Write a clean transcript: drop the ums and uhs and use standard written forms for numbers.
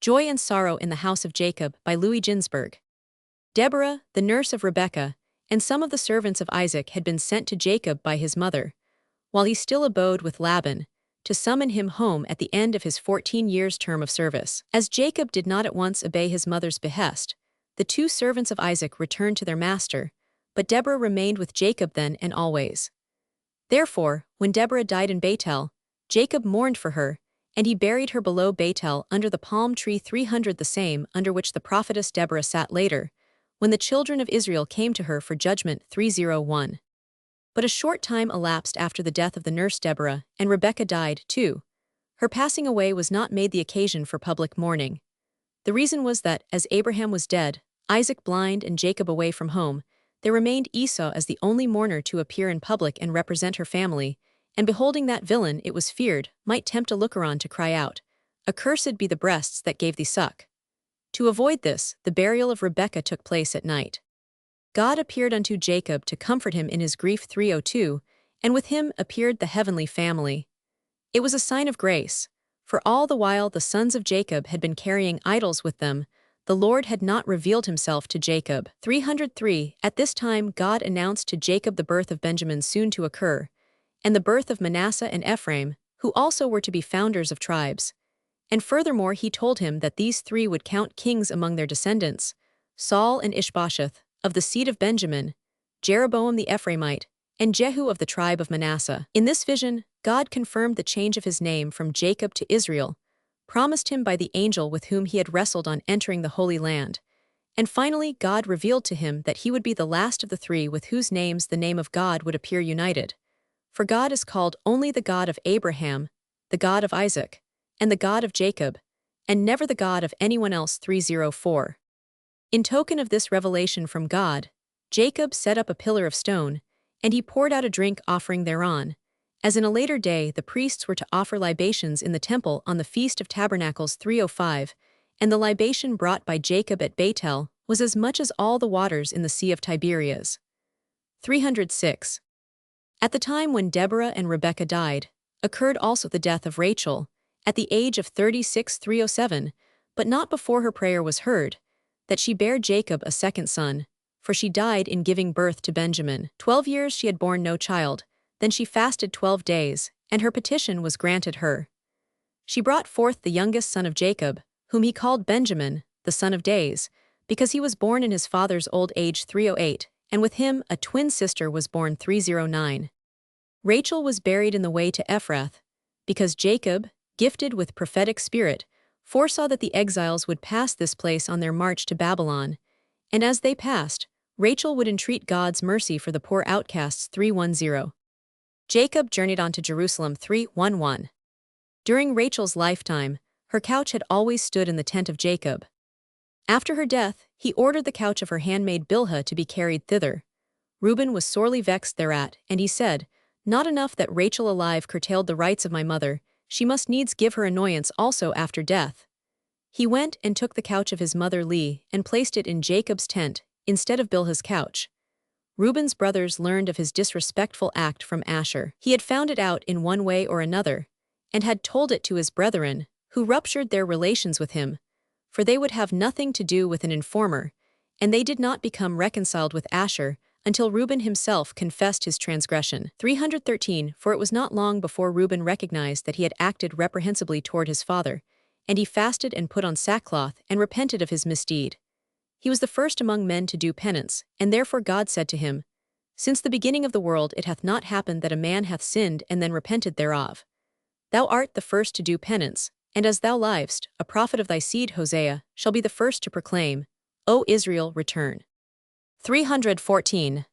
Joy and Sorrow in the House of Jacob by Ginzberg. Deborah, the nurse of Rebekah, and some of the servants of Isaac had been sent to Jacob by his mother, while he still abode with Laban, to summon him home at the end of his 14 years' term of service. As Jacob did not at once obey his mother's behest, the two servants of Isaac returned to their master, but Deborah remained with Jacob then and always. Therefore, when Deborah died in Bethel, Jacob mourned for her, and he buried her below Bethel under the palm tree 300, the same under which the prophetess Deborah sat later, when the children of Israel came to her for judgment. 301. But a short time elapsed after the death of the nurse Deborah, and Rebekah died, too. Her passing away was not made the occasion for public mourning. The reason was that, as Abraham was dead, Isaac blind, and Jacob away from home, there remained Esau as the only mourner to appear in public and represent her family, and beholding that villain, it was feared, might tempt a looker-on to cry out, "Accursed be the breasts that gave thee suck." To avoid this, the burial of Rebekah took place at night. God appeared unto Jacob to comfort him in his grief. 302, and with him appeared the heavenly family. It was a sign of grace, for all the while the sons of Jacob had been carrying idols with them, the Lord had not revealed himself to Jacob. 303. At this time God announced to Jacob the birth of Benjamin soon to occur, and the birth of Manasseh and Ephraim, who also were to be founders of tribes. And furthermore he told him that these three would count kings among their descendants, Saul and Ishbosheth, of the seed of Benjamin, Jeroboam the Ephraimite, and Jehu of the tribe of Manasseh. In this vision, God confirmed the change of his name from Jacob to Israel, promised him by the angel with whom he had wrestled on entering the Holy Land, and finally God revealed to him that he would be the last of the three with whose names the name of God would appear united. For God is called only the God of Abraham, the God of Isaac, and the God of Jacob, and never the God of anyone else. 304. In token of this revelation from God, Jacob set up a pillar of stone, and he poured out a drink offering thereon, as in a later day the priests were to offer libations in the temple on the Feast of Tabernacles. 305, and the libation brought by Jacob at Bethel was as much as all the waters in the Sea of Tiberias. 306. At the time when Deborah and Rebekah died, occurred also the death of Rachel, at the age of 36. 307, but not before her prayer was heard, that she bare Jacob a second son, for she died in giving birth to Benjamin. 12 years she had borne no child, then she fasted 12 days, and her petition was granted her. She brought forth the youngest son of Jacob, whom he called Benjamin, the son of days, because he was born in his father's old age. 308, and with him a twin sister was born. 309. Rachel was buried in the way to Ephrath, because Jacob, gifted with prophetic spirit, foresaw that the exiles would pass this place on their march to Babylon, and as they passed, Rachel would entreat God's mercy for the poor outcasts. 310. Jacob journeyed on to Jerusalem. 311. During Rachel's lifetime, her couch had always stood in the tent of Jacob. After her death, he ordered the couch of her handmaid Bilhah to be carried thither. Reuben was sorely vexed thereat, and he said, "Not enough that Rachel alive curtailed the rights of my mother, she must needs give her annoyance also after death." He went and took the couch of his mother Leah and placed it in Jacob's tent, instead of Bilhah's couch. Reuben's brothers learned of his disrespectful act from Asher. He had found it out in one way or another, and had told it to his brethren, who ruptured their relations with him, for they would have nothing to do with an informer, and they did not become reconciled with Asher until Reuben himself confessed his transgression. 313. For it was not long before Reuben recognized that he had acted reprehensibly toward his father, and he fasted and put on sackcloth and repented of his misdeed. He was the first among men to do penance, and therefore God said to him, "Since the beginning of the world it hath not happened that a man hath sinned and then repented thereof. Thou art the first to do penance, and as thou livest, a prophet of thy seed Hosea shall be the first to proclaim, O Israel, return." 314.